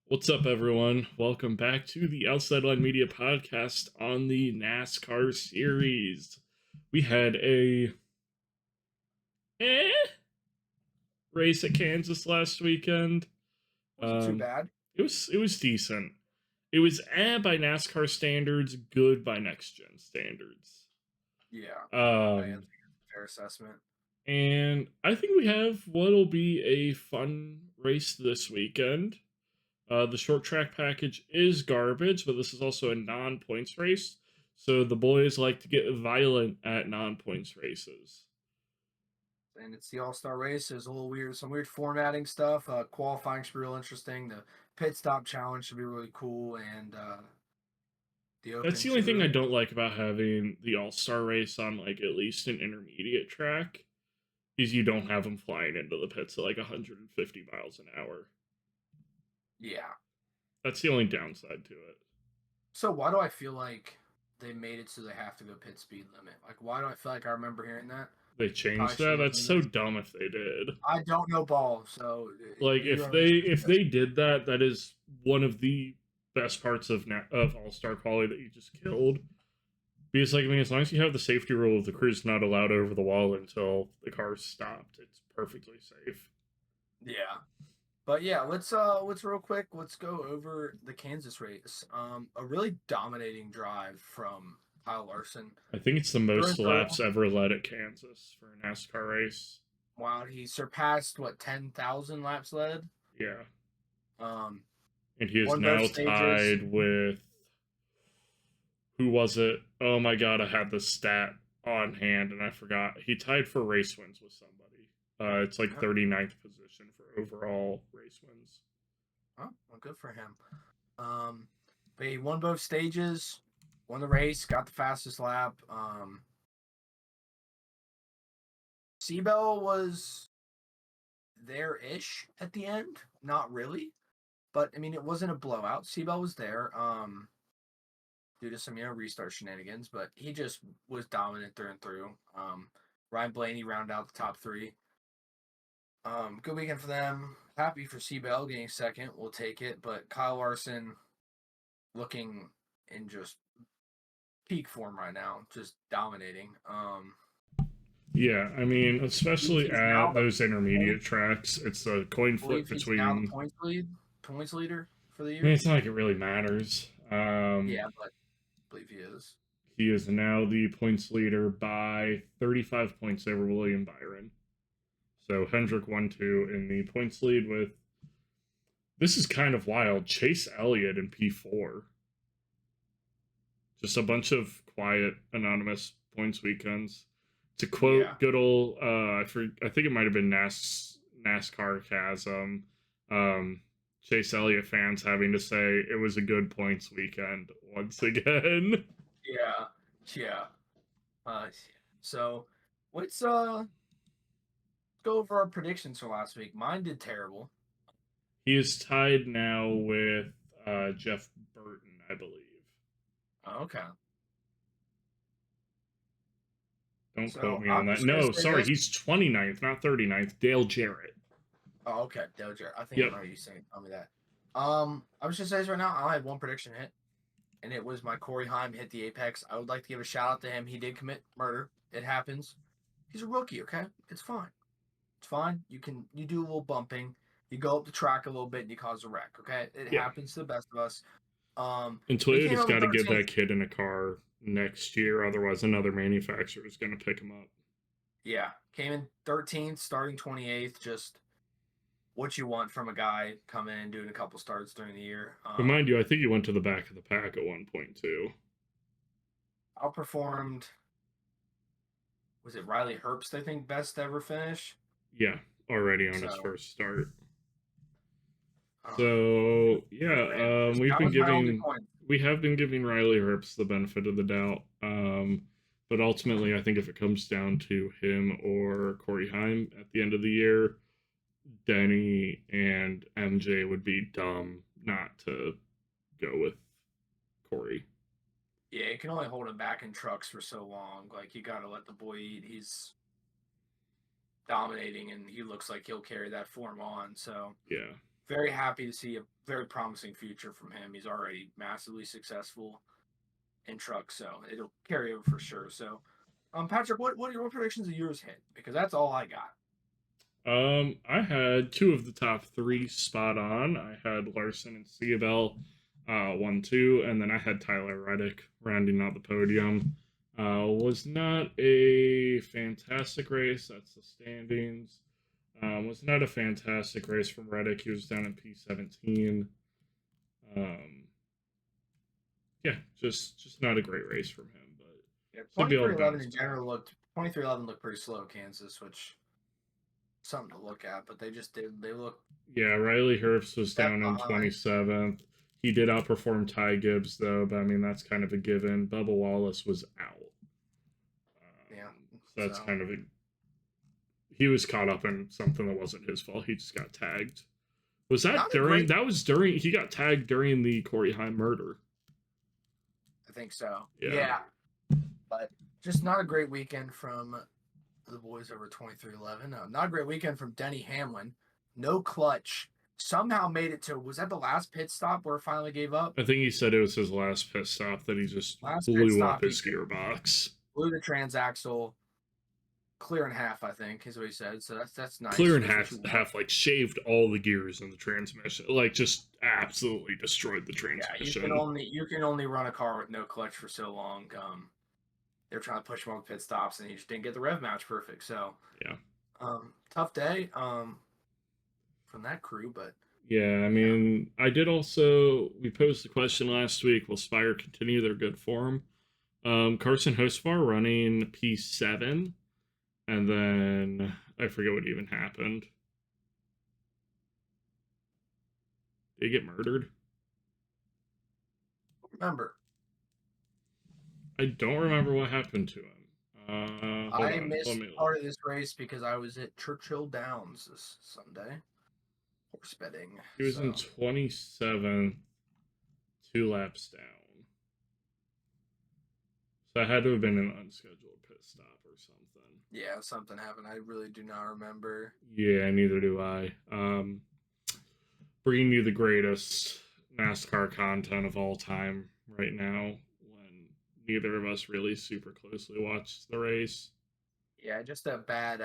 What's up, everyone? Welcome back to the Outside Line Media podcast on the NASCAR series. We had a eh race at Kansas last weekend. Wasn't too bad. It was decent. It was by NASCAR standards, good by next gen standards. Yeah, I think Um, it's a fair assessment. and I think we have what'll be a fun race this weekend. The short track package is garbage, but this is also a non points race. So the boys like to get violent at non points races. And it's the All-Star race. There's a little weird, some weird formatting stuff. Qualifying should be real interesting. The pit stop challenge should be really cool, and the That's Open the only should be thing I really don't like about having the All Star race on like at least an intermediate track is you don't have them flying into the pits at like 150 miles an hour. yeah. That's the only downside to it. So why do I feel like they made it so they have to go pit speed limit? Like, why do I feel like I remember hearing that? They Probably changed that. should have That's been so this. dumb if they did. I don't know ball, so Like you if don't they understand if that. they did that, that is one of the best parts of All Star quality that you just killed. Because, like, I mean, as long as you have the safety rule of the crew's not allowed over the wall until the car's stopped, it's perfectly safe. Yeah. But yeah, let's real quick, let's go over the Kansas race. A really dominating drive from Kyle Larson. I think it's the Through most and through. laps ever led at Kansas for a NASCAR race. Wow, he surpassed what 10,000 laps led. Yeah. Um, And he is won both now stages. tied with. Who was it? Oh my god, I had the stat on hand and I forgot. He tied for race wins with somebody. It's like Oh, 39th position for overall race wins. well, good for him. Um, but he won both stages, won the race, got the fastest lap. Seabell was there-ish at the end, not really, but I mean it wasn't a blowout. Seabell was there. Due to some restart shenanigans, but he just was dominant through and through. Ryan Blaney rounded out the top three. Good weekend for them. Happy for Seabell getting second. We'll take it. But Kyle Larson looking in just peak form right now, just dominating. Yeah, I mean, I believe especially he's now at the those point. intermediate tracks, it's a coin I flip believe he's now the between. points leader for the I mean, year. it's not like it really matters. Yeah, but I believe he is. He is now the points leader by 35 points over William Byron. So Hendrick 1-2 in the points lead with. This is kind of wild. Chase Elliott in P4. Just a bunch of quiet, anonymous points weekends. To Yeah, quote good old, I think it might have been NASCAR Chasm, Chase Elliott fans having to say it was a good points weekend once again. yeah, yeah. Uh, so let's go over our predictions for last week. Mine did terrible. He is tied now with Jeff Burton, I believe. Oh, okay. Don't quote So me on I'm that. just gonna No, say sorry, this. he's 29th, not 39th. Dale Jarrett. Oh, okay, Doja. I think I Yep. remember you saying tell me that. I'm just gonna say this right now. I had one prediction hit, and it was my Corey Heim hit the apex. I would like to give a shout out to him. He did commit murder. It happens. He's a rookie. Okay, it's fine. It's fine. You do a little bumping. You go up the track a little bit and you cause a wreck. Okay, it Yeah. happens to the best of us. And But he came Toyota's over got to get 13th. that kid in a car next year, otherwise another manufacturer is going to pick him up. Yeah, came in 13th, starting 28th. Just what you want from a guy coming in doing a couple starts during the year. But mind you, I think he went to the back of the pack at one point too. Outperformed. Was it Riley Herbst? I think best ever finish. Yeah, already on his So first start. um, So good for him. yeah, That was my only point. we have been giving Riley Herbst the benefit of the doubt. But ultimately, I think if it comes down to him or Corey Heim at the end of the year, Denny and MJ would be dumb not to go with Corey. Yeah, you can only hold him back in trucks for so long. Like you got to let the boy eat. He's dominating, and he looks like he'll carry that form on. So Yeah. very happy to see a very promising future from him. He's already massively successful in trucks, so it'll carry over for sure. So, Patrick, what predictions of yours hit? Because that's all I got. I had two of the top three spot on. I had Larson and Seabell, 1-2, and then I had Tyler Reddick rounding out the podium. Was not a fantastic race. That's the standings. Was not a fantastic race from Reddick. He was down in P17. Yeah, just not a great race from him. But Yeah, should be able to 2311 bounce in back. general looked 2311 looked pretty slow, Kansas, which something to look at. But they just did. They look Yeah, Riley Herbst was step down in behind. 27th. He did outperform Ty Gibbs, though, but I mean, that's kind of a given. Bubba Wallace was out. Yeah, So that's so kind of a. He was caught up in something that wasn't his fault. He just got tagged. Was that not a during. great. That was during. He got tagged during the Corey Heim murder. I think so. Yeah. Yeah, but just not a great weekend from the boys over 2311. Not a great weekend from Denny Hamlin. No clutch. Somehow made it to. Was that the last pit stop where it finally gave up? I think he said it was his last pit stop that he just Last pit blew up stop, he his gearbox. blew the transaxle. Clear in half, I think, is what he said. So that's nice. Clear in That's half, like shaved all the gears in the transmission, like just absolutely destroyed the Yeah, transmission. you can only run a car with no clutch for so long. They're trying to push him on pit stops, and he just didn't get the rev match perfect. So Yeah. Tough day from that crew, but Yeah, I mean, I did also. We posed the question last week: will Spire continue their good form? Carson Hostvar running P7, and then I forget what even happened. Did he get murdered? remember. I don't remember what happened to him. Hold I on, let missed me look. part of this race because I was at Churchill Downs this Sunday. Horse betting. He was in 27th, 2 laps down. So that had to have been an unscheduled pit stop or something. Yeah, something happened. I really do not remember. Yeah, neither do I. Bringing you the greatest NASCAR content of all time right now when neither of us really super closely watched the race. Yeah, just a bad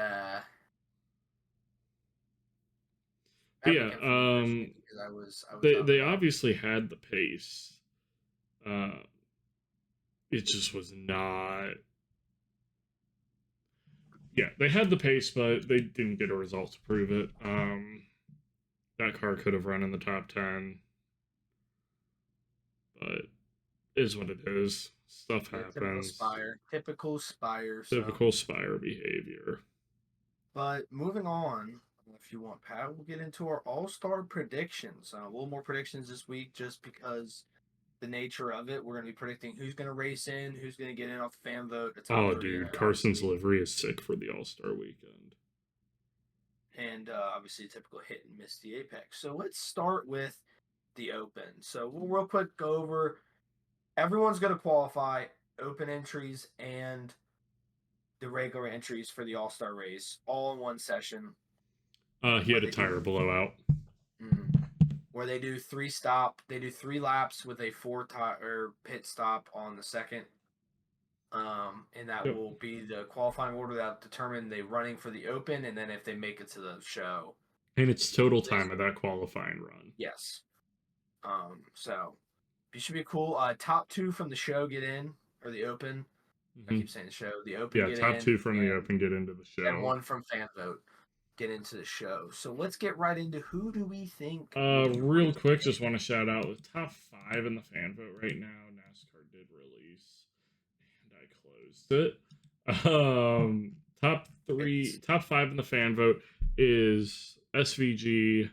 But yeah, weekend for me personally because I was they obviously had the pace. It just was not. Yeah, they had the pace, but they didn't get a result to prove it. That car could have run in the top 10, but is what it is. Stuff happens. Typical Spire. Typical Spire behavior. But moving on, if you want, Pat, we'll get into our All-Star predictions. A little more predictions this week just because the nature of it. We're going to be predicting who's going to race in, who's going to get in off the fan vote. Oh, dude, Carson's livery is sick for the All-Star weekend. And obviously, typical hit and miss the apex. So let's start with the Open. So we'll real quick go over. Everyone's going to qualify Open entries and the regular entries for the All-Star race all in one session. He had a tire blowout. Where they do 3 laps with a 4-tire pit stop on the second. And that will be the qualifying order that determine they running for the Open, and then if they make it to the show. And it's total time of that qualifying run. Yes. So it should be cool. Top 2 from the show get in, or the Open. I keep saying the show. The Open get in. Yeah, top 2 from the Open get into the show. And 1 from fan vote get into the show. So let's get right into who do we think. Real quick, just want to shout out the top 5 in the fan vote right now. NASCAR did release, and I closed it. Top 5 in the fan vote is SVG.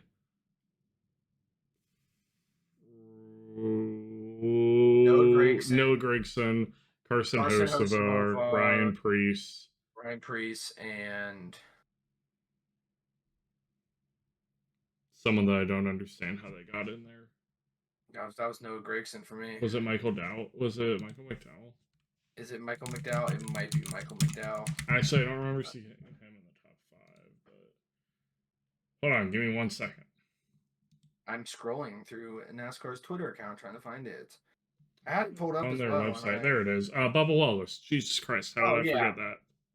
Noah Gragson, Carson Hocevar, Ryan Preece, and someone that I don't understand how they got in there. That was Noah Gragson for me. Was it Michael Dowell? Was it Michael McDowell? Is it Michael McDowell? It might be Michael McDowell. Actually, I don't remember seeing him in the top 5, but hold on, give me 1 second. I'm scrolling through NASCAR's Twitter account trying to find it. I had it pulled up On as their well, and website. There it is. Bubba Wallace. Jesus Christ, how oh did I yeah, forget that?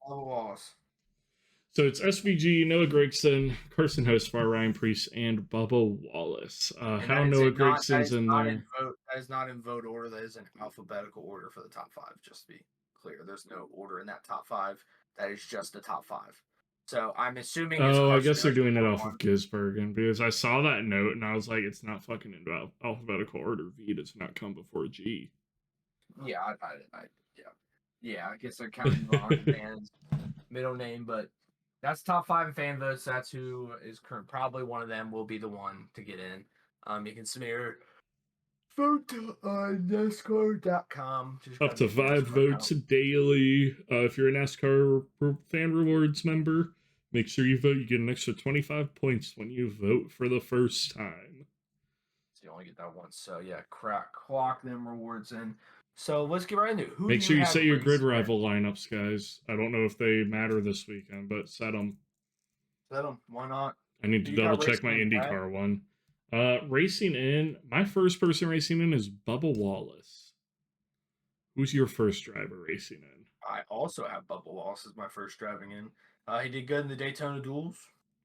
Bubba Wallace. So it's SVG, Noah Gragson, Carson Hostfar, Ryan Priest, and Bubba Wallace. And How that is Noah it. Not that Gragson's is in not in there? vote. That is not in vote order. That is in alphabetical order for the top five. Just to be clear, there's no order in that top five. That is just the top five. So I'm assuming it's Oh, I Carson guess they're Host doing it number off one. of Gisbergen because I saw that note and I was like, it's not fucking in alphabetical order. V does not come before G. Yeah, yeah. I guess they're counting Ron Van's middle name, but that's top five in fan votes. That's who is current. Probably one of them will be the one to get in. You can submit your vote on NASCAR.com. Up to 5 votes daily. If you're a NASCAR fan rewards member, make sure you vote. You get an extra 25 points when you vote for the first time. So you only get that once. So yeah, clock them rewards in. So let's get right into it. Who Make do sure you have set your grid racing rival lineups, guys. I don't know if they matter this weekend, but set them. Set them. Why not? I need Who to you got double check racing my in, Brad? IndyCar one. Racing in, my first person racing in is Bubba Wallace. Who's your first driver racing in? I also have Bubba Wallace as my first driving in. He did good in the Daytona duels.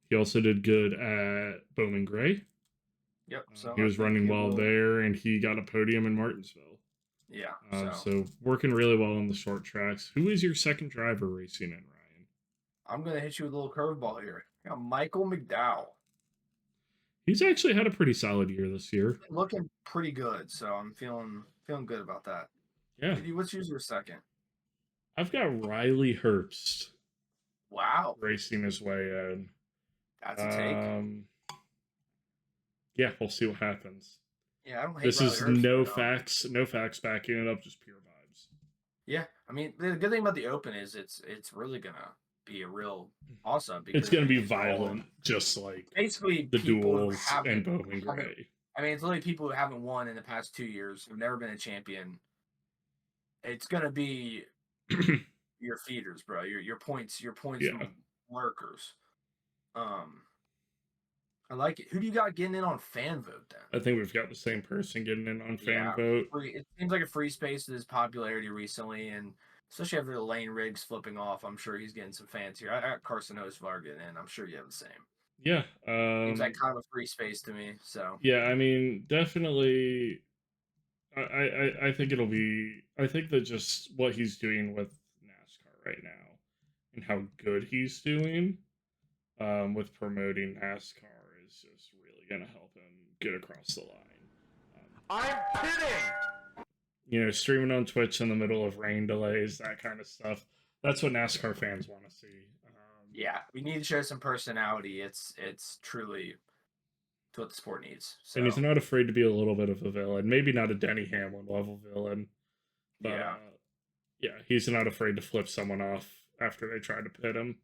He also did good at Bowman Gray. Yep. So he was running well there, and he got a podium in Martinsville. Yeah. So working really well on the short tracks. Who is your second driver racing in, Ryan? I'm gonna hit you with a little curveball here. I got Michael McDowell. He's actually had a pretty solid year this year. Looking pretty good, so I'm feeling good about that. Yeah. What's your second? I've got Riley Herbst. Wow. Racing his way in. That's a take. Yeah, we'll see what happens. Yeah, I don't hate this Riley is Herbst, no facts backing it up, just pure vibes. Yeah, I mean the good thing about the Open is it's really gonna be a real awesome. It's gonna be violent, just like basically the duels and Bowman Gray. I mean, it's literally people who haven't won in the past 2 years, who've never been a champion. It's gonna be your feeders, bro. Your points workers. I like it. Who do you got getting in on fan vote then? I think we've got the same person getting in on fan vote. It seems like a free space to his popularity recently, and especially after the Lane Riggs flipping off, I'm sure he's getting some fans here. I got Carson Hostfar getting in. I'm sure you have the same. Yeah. Seems like kind of a free space to me. So yeah, I mean, definitely. I think it'll be. I think that just what he's doing with NASCAR right now, and how good he's doing, with promoting NASCAR is just really gonna help him get across the line. I'm kidding. You know, streaming on Twitch in the middle of rain delays, that kind of stuff. That's what NASCAR fans want to see. Yeah, we need to show some personality. It's truly what the sport needs. So. And he's not afraid to be a little bit of a villain. Maybe not a Denny Hamlin level villain. But, yeah, he's not afraid to flip someone off after they try to pit him.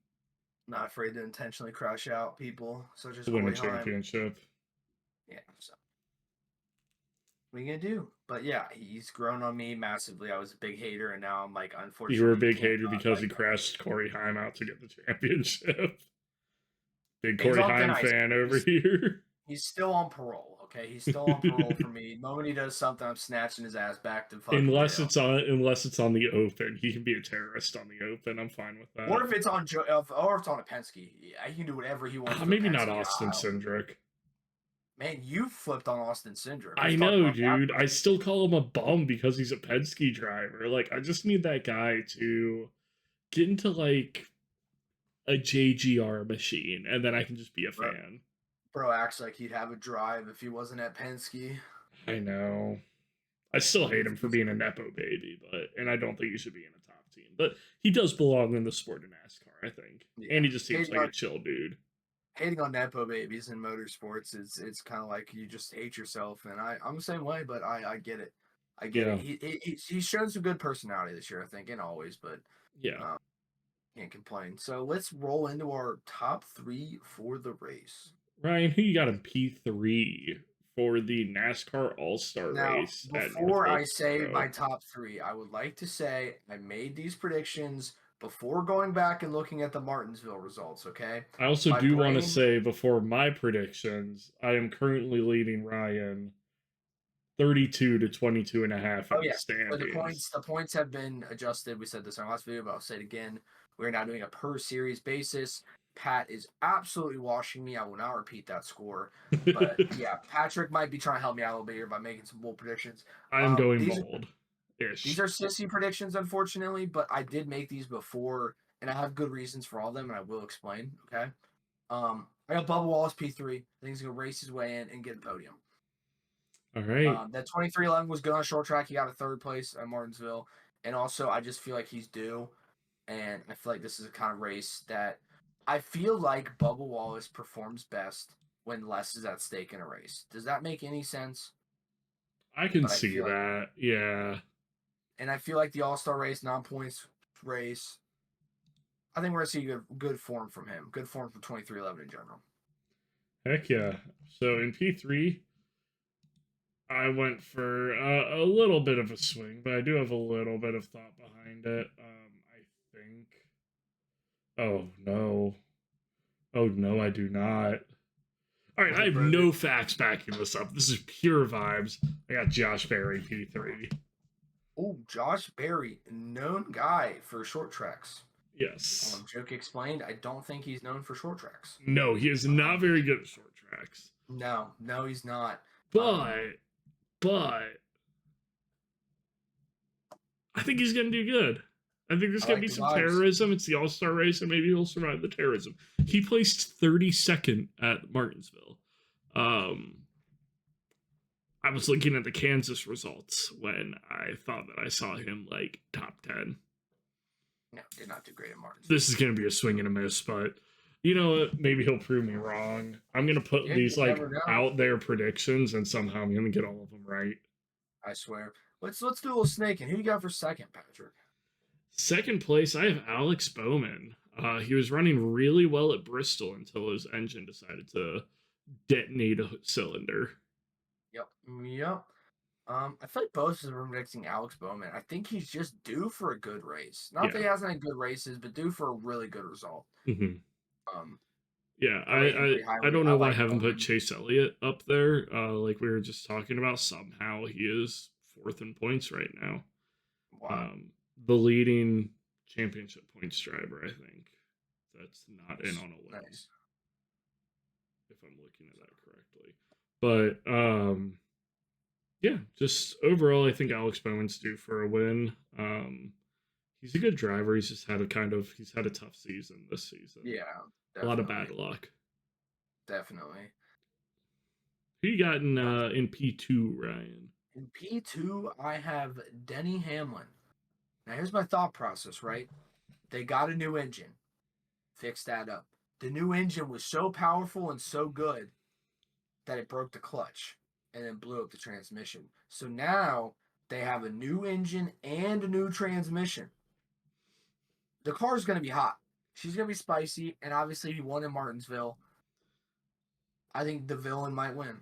Not afraid to intentionally crush out people, such as win a championship. Yeah, so what are you gonna do? But yeah, he's grown on me massively. I was a big hater, and now I'm like, unfortunately, you were a big hater because he crashed Corey Heim out to get the championship. Big Corey Heim fan over here. He's still on parole. Okay, he's still on parole for me. The moment he does something, I'm snatching his ass back to fucking unless it's on the Open, he can be a terrorist on the Open. I'm fine with that. Or if it's on a Penske, he can do whatever he wants. Maybe not Austin Cindric. Man, you flipped on Austin Cindric. I know, dude. I still call him a bum because he's a Penske driver. Like, I just need that guy to get into like a JGR machine, and then I can just be a fan. Bro acts like he'd have a drive if he wasn't at Penske. I know. I still hate him for being a Nepo baby, and I don't think he should be in a top team. But he does belong in the sport of NASCAR, I think. Yeah. And he just seems like a chill dude. Hating on Nepo babies in motorsports it's kind of like you just hate yourself, and I'm the same way, but I get it. I get it. He's shown some good personality this year, I think, and always, but yeah, can't complain. So let's roll into our top 3 for the race. Ryan, who you got in P3 for the NASCAR All-Star race? Before I say my top 3, I would like to say I made these predictions before going back and looking at the Martinsville results, okay? I also My do want to brain. say before my predictions, I am currently leading Ryan 32 to 22 and a half Oh in the yeah, but the standings. points have been adjusted. We said this in our last video, but I'll say it again. We're now doing a per series basis. Pat is absolutely washing me. I will not repeat that score. But yeah, Patrick might be trying to help me out a little bit here by making some bold predictions. I am going These bold these ish. are sissy predictions, unfortunately, but I did make these before, and I have good reasons for all of them, and I will explain. Okay. I got Bubba Wallace P3. I think he's gonna race his way in and get a podium. All right. That 2311 was good on short track. He got a third place at Martinsville, and also I just feel like he's due, and I feel like this is a kind of race that I feel like Bubba Wallace performs best when less is at stake in a race. Does that make any sense? I can But I see feel like, that. Yeah. and I feel like the All Star race, non-points race, I think we're gonna see good form from him. Good form from 2311 in general. Heck yeah. So in P3, I went for a little bit of a swing, but I do have a little bit of thought behind it. I think. Oh no. Oh no, I do not. All right, I have no facts backing this up. This is pure vibes. I got Josh Berry P3. Oh, Josh Berry, known guy for short tracks. Yes. Joke explained. I don't think he's known for short tracks. No, he is not very good at short tracks. No, he's not. But I think he's gonna do good. I think there's gonna be some terrorism. It's the All-Star race, and maybe he'll survive the terrorism. He placed 32nd at Martinsville. I was looking at the Kansas results when I thought that I saw him like top 10. No, did not do great at Martinsville. This is gonna be a swing and a miss, but you know what? Maybe he'll prove me wrong. I'm gonna put these like out there predictions, and somehow I'm gonna get all of them right. I swear. Let's do a little snaking. Who you got for second, Patrick? Second place, I have Alex Bowman. He was running really well at Bristol until his engine decided to detonate a cylinder. Yep. I feel like both of them are predicting Alex Bowman. I think he's just due for a good race. Not that he hasn't had good races, but due for a really good result. Mm-hmm. Yeah, I don't know why I haven't put Chase Elliott up there. Like we were just talking about, somehow he is fourth in points right now. Wow. The leading championship points driver, I think. That's not in on a win. Nice. If I'm looking at that correctly. But yeah, just overall I think Alex Bowman's due for a win. He's a good driver. He's just had a tough season this season. Yeah. Definitely. A lot of bad luck. Definitely. Who you got in P2, Ryan? In P2, I have Denny Hamlin. Now, here's my thought process, right? They got a new engine. Fix that up. The new engine was so powerful and so good that it broke the clutch and then blew up the transmission. So now they have a new engine and a new transmission. The car's going to be hot. She's going to be spicy, and obviously he won in Martinsville. I think the villain might win,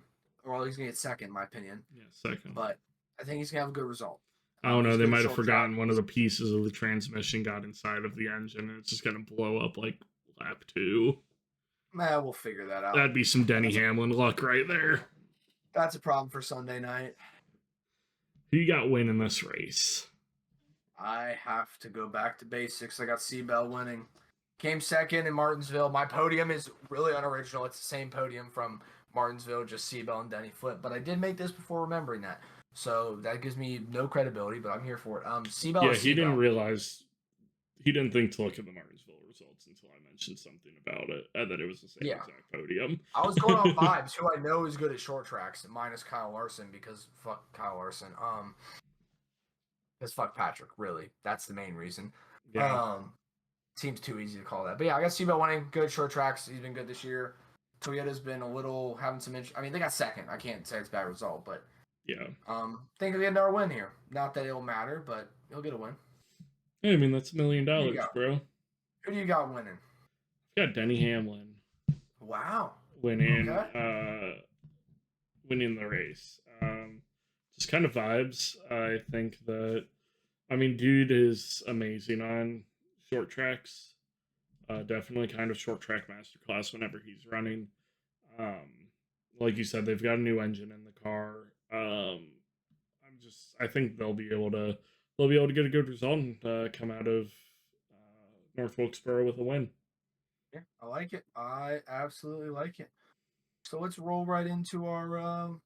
or he's going to get second, in my opinion. Yeah, second. But I think he's going to have a good result. I don't know. They might have forgotten one of the pieces of the transmission got inside of the engine, and it's just going to blow up like lap 2. We'll figure that out. That'd be some Denny Hamlin luck right there. That's a problem for Sunday night. Who you got winning this race? I have to go back to basics. I got Seabell winning. Came second in Martinsville. My podium is really unoriginal. It's the same podium from Martinsville, just Seabell and Denny flip. But I did make this before remembering that. So that gives me no credibility, but I'm here for it. Seabell. Yeah, he didn't realize. He didn't think to look at the Martinsville results until I mentioned something about it, and that it was the same exact podium. I was going on vibes, who I know is good at short tracks, minus Kyle Larson, because fuck Kyle Larson. Because fuck Patrick, really. That's the main reason. Yeah. Seems too easy to call that. But yeah, I got Seabell winning. Good short tracks. He's been good this year. Toyota's been a little having some I mean, they got second. I can't say it's a bad result, but yeah. Think he'll get another win here. Not that it'll matter, but he'll get a win. Yeah, I mean, that's $1 million, bro. Who do you got winning? I got Denny Hamlin. Wow. Winning the race. Just kind of vibes. I think that, I mean, dude is amazing on short tracks. Definitely kind of short track masterclass whenever he's running. Like you said, they've got a new engine in the car. I think they'll be able to get a good result and come out of North Wilkesboro with a win. Yeah, I like it. I absolutely like it. So let's roll right into our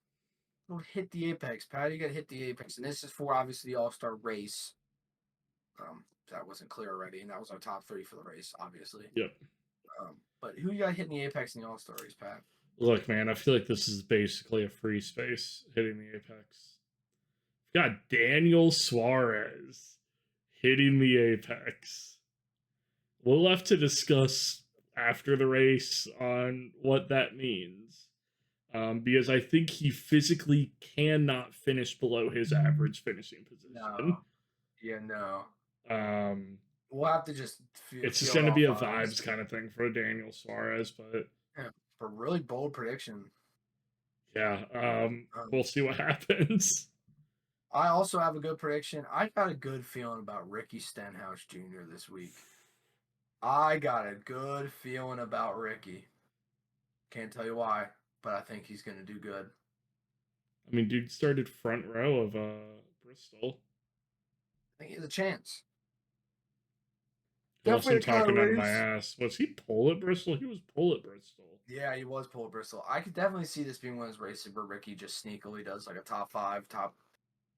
we'll hit the apex. Pat, you got to hit the apex, and this is for obviously the All-Star race. That wasn't clear already, and that was our top 3 for the race, obviously. Yep. But who you got hitting the apex in the All-Star race, Pat? Look, man, I feel like this is basically a free space hitting the apex. We've got Daniel Suarez hitting the apex. We'll have to discuss after the race on what that means. Because I think he physically cannot finish below his average finishing position. No. Yeah, no. We'll have to just it's just going to be a vibes kind of thing for Daniel Suarez, but yeah, for really bold prediction. Yeah, we'll see what happens. I also have a good prediction. I got a good feeling about Ricky Stenhouse Jr. this week. I got a good feeling about Ricky. Can't tell you why, but I think he's going to do good. I mean, dude started front row of Bristol. I think he has a chance. Unless I'm talking out of my ass. Was he pole at Bristol? He was pole at Bristol. Yeah, he was pole at Bristol. I could definitely see this being one of those races where Ricky just sneakily does like a top 5, top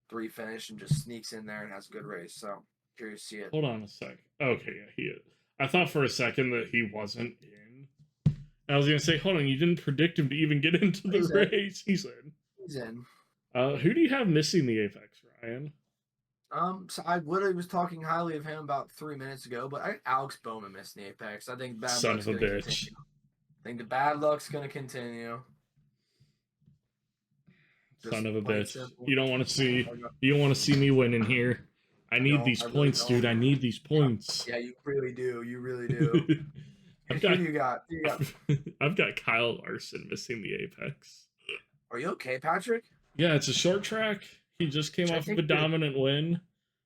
3 finish and just sneaks in there and has a good race. So, curious to see it. Hold on a sec. Okay, yeah, he is. I thought for a second that he wasn't in. I was going to say, hold on, you didn't predict him to even get into the race. He's in. He's in. Who do you have missing the apex, Ryan? So I literally was talking highly of him about 3 minutes ago, but Alex Bowman missed the apex. I think bad Son luck's of a gonna bitch. Continue. I think the bad luck's going to continue. Son of a bitch. You don't want to see me winning here. I need these points, dude. I need these points. Yeah, you really do. You really do. Who do you got? I've got Kyle Larson missing the apex. Are you okay, Patrick? Yeah, it's a short track. He just came off of a dominant win.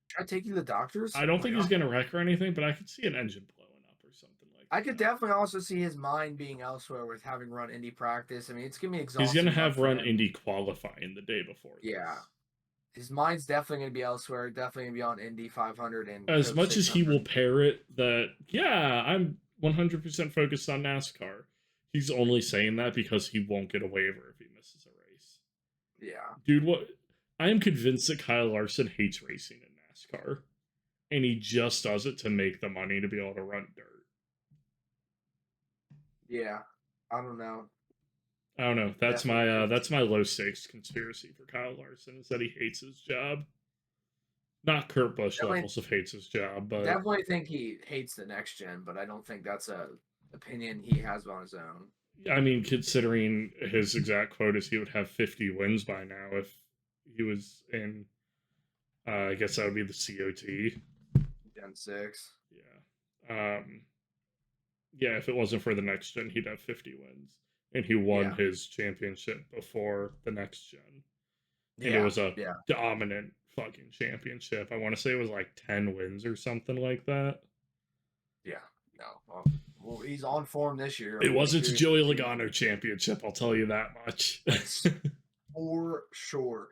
Should I take you to the doctors? I don't think he's going to wreck or anything, but I could see an engine blowing up or something like that. I could definitely also see his mind being elsewhere with having run Indy practice. I mean, it's going to be exhausting. He's going to have run Indy qualifying the day before. Yeah. His mind's definitely going to be elsewhere. Definitely going to be on Indy 500. And as much as he will parrot that, yeah, I'm 100% focused on NASCAR. He's only saying that because he won't get a waiver if he misses a race. Yeah. Dude, what? I am convinced that Kyle Larson hates racing in NASCAR. And he just does it to make the money to be able to run dirt. Yeah. I don't know. That's my low stakes conspiracy for Kyle Larson is that he hates his job. Not Kurt Busch levels of hates his job, but definitely think he hates the next gen, but I don't think that's a opinion he has on his own. I mean, considering his exact quote is he would have 50 wins by now if he was in I guess that would be the COT. Gen 6. Yeah. Yeah, if it wasn't for the next gen, he'd have 50 wins. And he won his championship before the next gen. And it was a dominant fucking championship. I want to say it was like 10 wins or something like that. Yeah. No. Well, he's on form this year. It wasn't a Joey Logano championship, I'll tell you that much. For sure.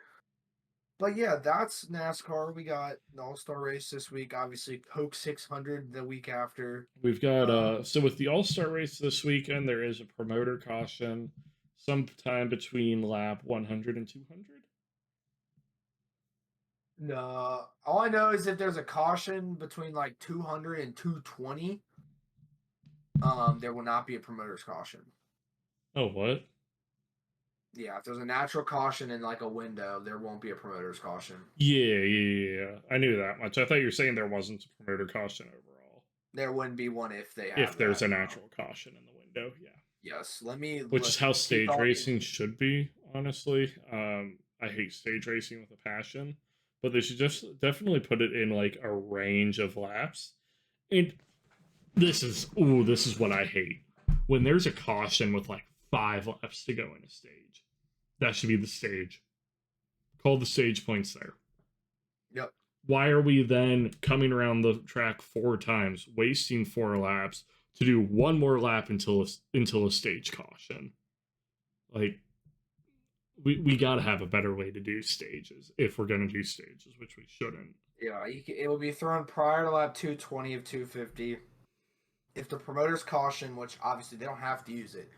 But yeah, that's NASCAR. We got an All-Star race this week. Obviously, Coke 600 the week after. We've got, so with the All-Star race this weekend, there is a promoter caution sometime between lap 100 and 200. No. All I know is if there's a caution between like 200 and 220, there will not be a promoter's caution. Oh, what? Yeah, if there's a natural caution in like a window, there won't be a promoter's caution. Yeah. I knew that much. I thought you were saying there wasn't a promoter caution overall. There wouldn't be one if they have if there's a natural caution in the window, yeah. Yes, which is how stage racing should be, honestly. I hate stage racing with a passion, but they should just definitely put it in like a range of laps. And this is what I hate. When there's a caution with like 5 laps to go in a stage. That should be the stage. Call the stage points there. Yep. why are we then coming around the track 4 times, wasting 4 laps to do one more lap until a stage caution? Like, we got to have a better way to do stages if we're going to do stages, which we shouldn't. Yeah, it will be thrown prior to lap 220 of 250. If the promoter's caution, which obviously they don't have to use it,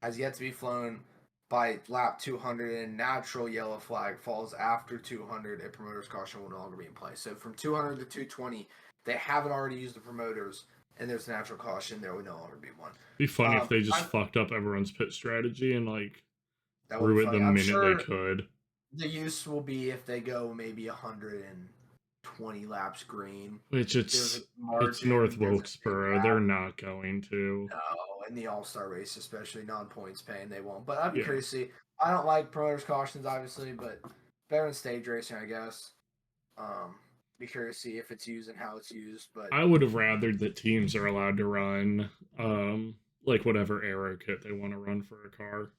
has yet to be flown by lap 200 and natural yellow flag falls after 200, a promoter's caution will no longer be in place. So from 200 to 220, they haven't already used the promoters, and there's natural caution, there will no longer be one. Be funny if they just fucked up everyone's pit strategy and like threw it the minute they could. The use will be if they go maybe 120 laps green. Which it's North Wilkesboro. They're not going to. No, in the All-Star race, especially non-points paying, they won't. But I'd be curious to see. I don't like promoters cautions, obviously, but better than stage racing, I guess. Be curious to see if it's used and how it's used. But I would have rathered that teams are allowed to run like whatever aero kit they want to run for a car.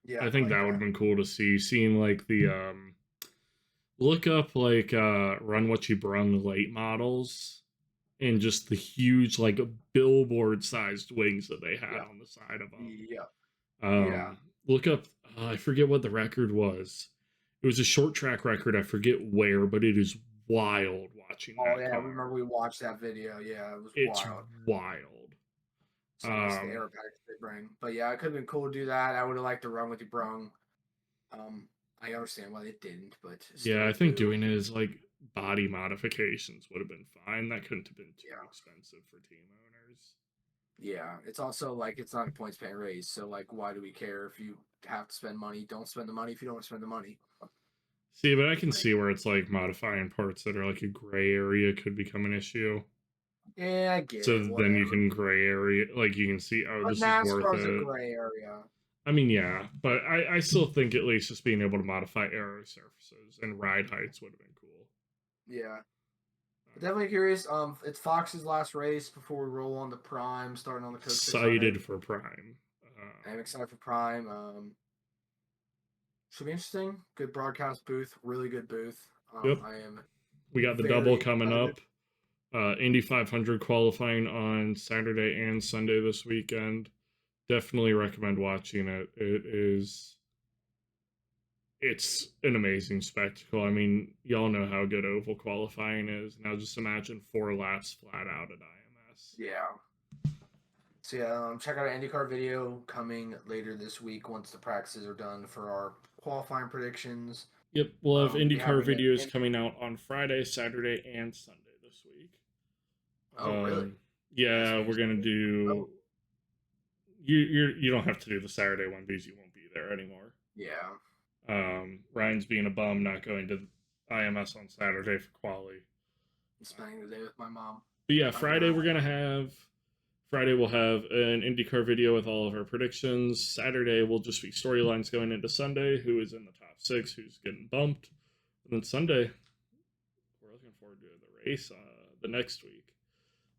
Yeah, I think that would have been cool to see. Seeing like the look up like Run What You Brung late models and just the huge like billboard sized wings that they had on the side of them. Yeah. Look up I forget what the record was. It was a short track record. I forget where, but it is wild watching that. Oh yeah, car. I remember we watched that video. Yeah, it's wild. So it's the air package they bring. But yeah, it could have been cool to do that. I would have liked to Run With You Brung. I understand why they didn't, but yeah, I think doing it as like body modifications would have been fine. That couldn't have been too expensive for team owners. Yeah, it's also like it's not a points paying race, so like why do we care if you have to spend money? Don't spend the money if you don't want to spend the money. See, but I can see where it's like modifying parts that are like a gray area could become an issue. Yeah, I get so it. So then you can gray area, like you can see, oh, this NASCAR's is worth it. A gray area. I mean, yeah, but I still think at least just being able to modify aero surfaces and ride heights would have been cool. Yeah. Definitely curious. It's Fox's last race before we roll on to Prime, starting on the coach. Excited for Prime. I'm excited for Prime. Should be interesting. Good broadcast booth. Really good booth. Yep. We got the double coming excited. up. Indy 500 qualifying on Saturday and Sunday this weekend. Definitely recommend watching it. It's an amazing spectacle. I mean, y'all know how good oval qualifying is. Now just imagine 4 laps flat out at IMS. Yeah. So yeah, check out our IndyCar video coming later this week once the practices are done for our qualifying predictions. Yep, we'll have IndyCar videos coming out on Friday, Saturday, and Sunday this week. Oh, really? Yeah, we're gonna do. You don't have to do the Saturday one because you won't be there anymore. Yeah. Ryan's being a bum, not going to IMS on Saturday for quali. Spending the day with my mom. But yeah, Friday we'll have an IndyCar video with all of our predictions. Saturday will just be storylines going into Sunday. Who is in the top 6? Who's getting bumped? And then Sunday, we're looking forward to the race the next week.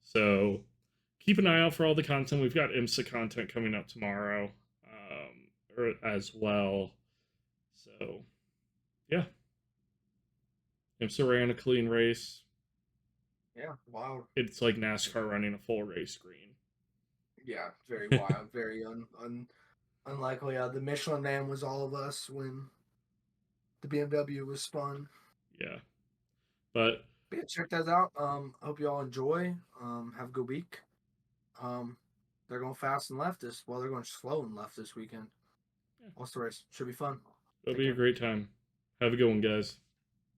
So keep an eye out for all the content. We've got IMSA content coming up tomorrow as well. So, yeah. IMSA ran a clean race. Yeah, wild. It's like NASCAR running a full race green. Yeah, very wild, very unlikely. The Michelin Man was all of us when the BMW was spun. Yeah. But yeah, check that out. Hope you all enjoy. Have a good week. They're going fast and left this. Well, they're going slow and left this weekend. Yeah. Also, race should be fun. It'll be a great time. Have a good one, guys.